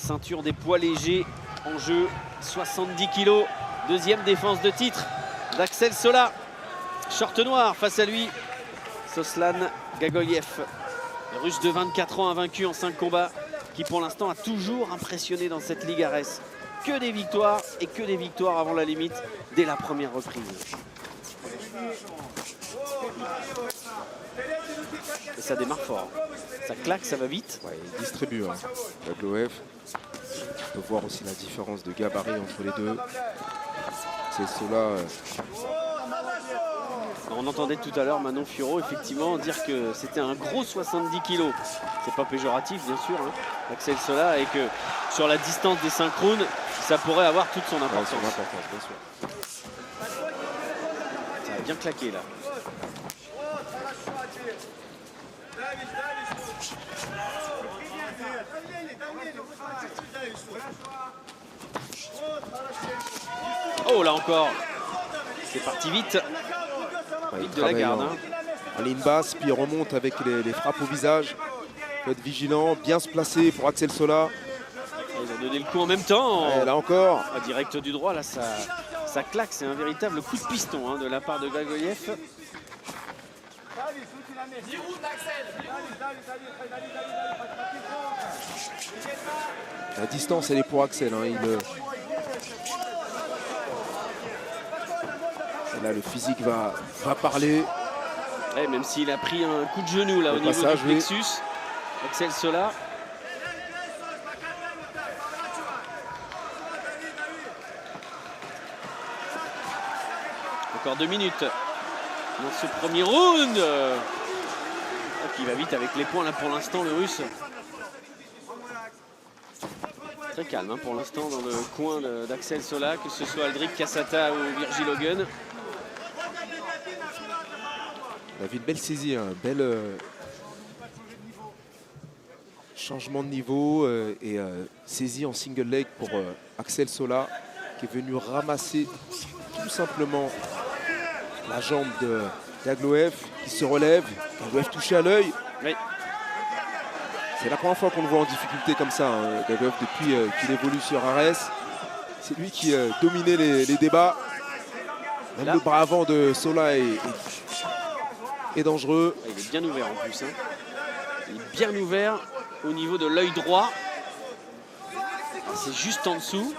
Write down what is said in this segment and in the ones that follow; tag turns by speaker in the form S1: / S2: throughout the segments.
S1: ceinture des poids légers en jeu, 70 kg. Deuxième défense de titre d'Axel Sola. Short noir face à lui, Soslan Gagoyev. Le Russe de 24 ans invaincu en 5 combats, qui pour l'instant a toujours impressionné dans cette Ligue Ares. Que des victoires et que des victoires avant la limite dès la première reprise. Et ça démarre fort. Ça claque, ça va vite.
S2: Ouais, il distribue, hein. Gagoyev. On peut voir aussi la différence de gabarit entre les deux. C'est cela.
S1: On entendait tout à l'heure Manon Furo effectivement dire que c'était un gros 70 kg. C'est pas péjoratif bien sûr, hein, Axel Sola, et que sur la distance des synchrones, ça pourrait avoir toute son importance.
S2: Ouais, son importance, bien sûr.
S1: Ça a bien claqué là. Oh là encore, c'est parti vite. Vite de la garde.
S2: En ligne basse, puis il remonte avec les frappes au visage. Il faut être vigilant, bien se placer pour Axel Sola.
S1: Ils ont donné le coup en même temps.
S2: Et là encore.
S1: Direct du droit, là ça claque. C'est un véritable coup de piston, hein, de la part de Gagoyev.
S2: La distance, elle est pour Axel. Hein. Là, le physique va parler.
S1: Ouais, même s'il a pris un coup de genou là au niveau du plexus, Axel Sola. Encore 2 minutes dans ce premier round. Il va vite avec les points là pour l'instant, le Russe. Très calme hein, pour l'instant dans le coin d'Axel Sola, que ce soit Aldric Cassata ou Virgil Hogan.
S2: On a vu une belle saisie, un bel changement de niveau et saisie en single leg pour Axel Sola, qui est venu ramasser tout simplement la jambe de Gagoyev, qui se relève. Gagoyev touché à l'œil.
S1: Oui.
S2: C'est la première fois qu'on le voit en difficulté comme ça, hein, Gagoyev, depuis qu'il évolue sur Ares. C'est lui qui dominait les débats. Même le bras avant de Sola est dangereux.
S1: Il est bien ouvert en plus. Hein. Il est bien ouvert au niveau de l'œil droit. C'est juste en dessous.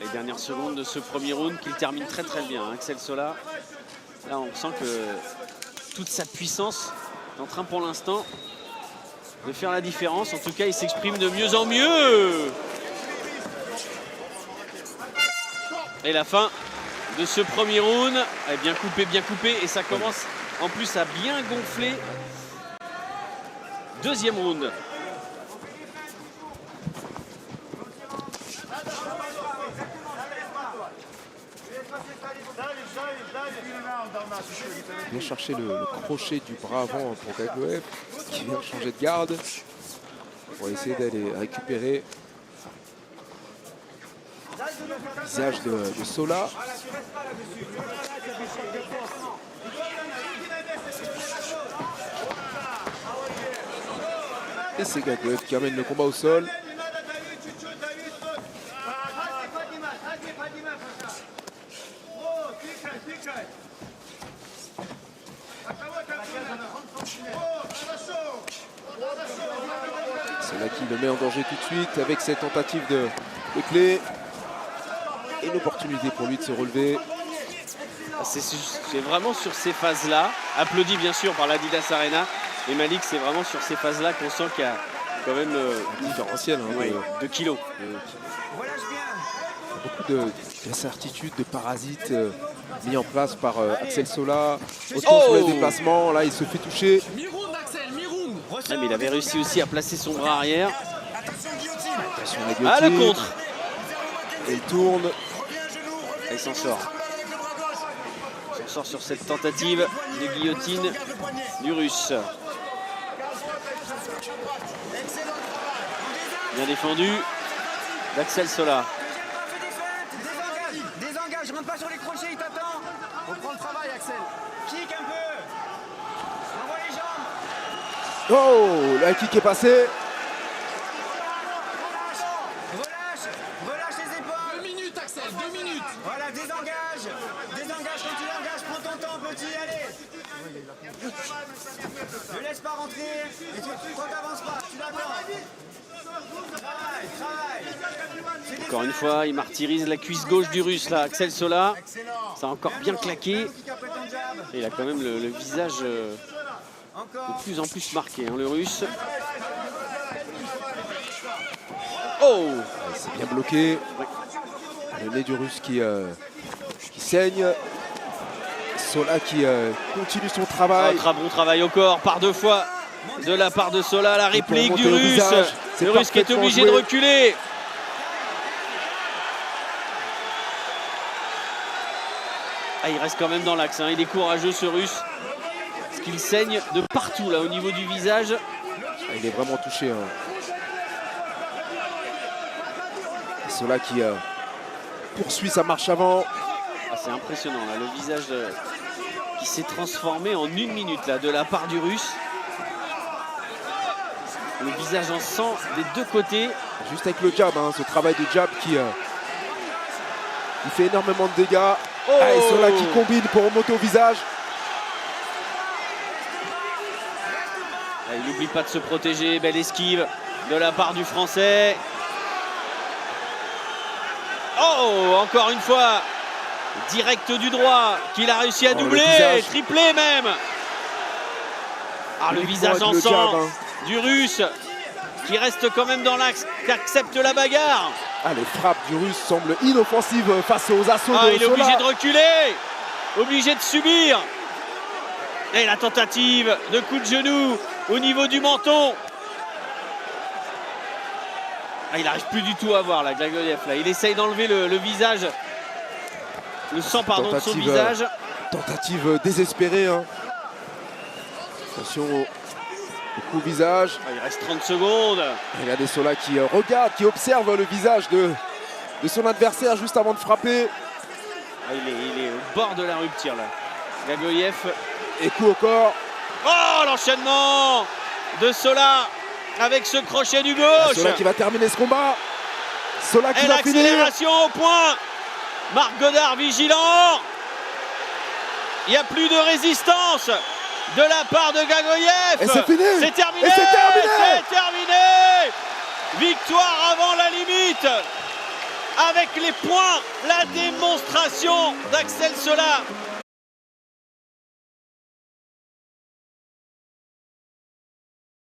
S1: Les dernières secondes de ce premier round qu'il termine très bien, hein, Axel Sola. Là on sent que toute sa puissance est en train pour l'instant de faire la différence. En tout cas il s'exprime de mieux en mieux. Et la fin de ce premier round est bien coupé et ça commence en plus à bien gonfler. Deuxième round.
S2: Il vient chercher le crochet du bras avant pour Gagoyev, qui vient changer de garde pour essayer d'aller récupérer le visage de Sola. Et c'est Gagoyev qui amène le combat au sol. C'est là qui le met en danger tout de suite avec cette tentative de clé. Et une opportunité pour lui de se relever.
S1: C'est vraiment sur ces phases-là, applaudi bien sûr par l'Adidas Arena. Et Malik, c'est vraiment sur ces phases-là qu'on sent qu'il y a quand même
S2: un différentiel
S1: de kilos.
S2: Beaucoup d'incertitudes, de parasites mis en place par Axel Sola. Autour sur les déplacements, là il se fait toucher.
S1: Ah, mais il avait réussi aussi à placer son bras arrière.
S2: Attention à la
S1: guillotine. Ah, le contre.
S2: Et il tourne.
S1: Et il s'en sort. Il s'en sort sur cette tentative de guillotine du Russe. Bien défendu d'Axel Sola.
S3: Désengage, rentre pas sur les crochets, il t'attend. Reprends le travail, Axel. Kick un peu. Envoie les jambes.
S2: Oh, le kick est passé.
S3: Relâche les épaules.
S4: 2 minutes, Axel, 2 minutes.
S3: Voilà, désengage. Désengage quand tu l'engages, prends ton temps, petit, allez. Ne laisse pas rentrer. Et toi, t'avances pas, tu l'attends. Travaille.
S1: Encore une fois, il martyrise la cuisse gauche du Russe, là, Axel Sola. Ça a encore bien claqué. Et il a quand même le visage de plus en plus marqué, hein, le Russe. Oh!
S2: C'est bien bloqué. Le nez du Russe qui saigne. Sola qui continue son travail.
S1: Très bon travail au corps, par 2 fois de la part de Sola. La réplique du Russe. Le Russe qui est obligé de reculer. Ah, il reste quand même dans l'axe, hein. Il est courageux, ce Russe. Parce qu'il saigne de partout, là, au niveau du visage.
S2: Ah, il est vraiment touché. Hein. Sola qui poursuit sa marche avant.
S1: Ah, c'est impressionnant, là, le visage qui s'est transformé en 1 minute, là, de la part du Russe. Le visage en sang des 2 côtés.
S2: Juste avec le jab, hein, ce travail de jab qui il fait énormément de dégâts.
S1: Oh,
S2: ah, et Sola qui combine pour remonter au visage.
S1: Ah, il n'oublie pas de se protéger. Belle esquive de la part du Français. Oh, encore une fois, direct du droit qu'il a réussi à doubler, triplé même. Ah, le visage en sang du Russe qui reste quand même dans l'axe, qui accepte la bagarre.
S2: Ah, les frappes du Russe semblent inoffensives face aux assauts de Sola.
S1: Il est obligé de reculer, obligé de subir. Et la tentative de coup de genou au niveau du menton. Ah, il n'arrive plus du tout à voir, là, Gagoyev. Là. Il essaye d'enlever le visage, le sang, pardon, de son visage.
S2: Tentative désespérée. Hein. Attention au coup au visage.
S1: Ah, il reste 30 secondes.
S2: Regardez Sola qui regarde, qui observe le visage de son adversaire juste avant de frapper.
S1: Ah, il est au bord de la rupture, là. Gagoyev.
S2: Et coup au corps.
S1: Oh, l'enchaînement de Sola avec ce crochet du gauche.
S2: Ah, Sola qui va terminer ce combat. Sola qui
S1: et
S2: va finir.
S1: l'accélération au point. Marc Godard vigilant. Il n'y a plus de résistance de la part de Gagoyev.
S2: Et c'est fini.
S1: C'est terminé.
S2: Et c'est terminé.
S1: C'est terminé. Victoire avant la limite. Avec les points, la démonstration d'Axel Sola.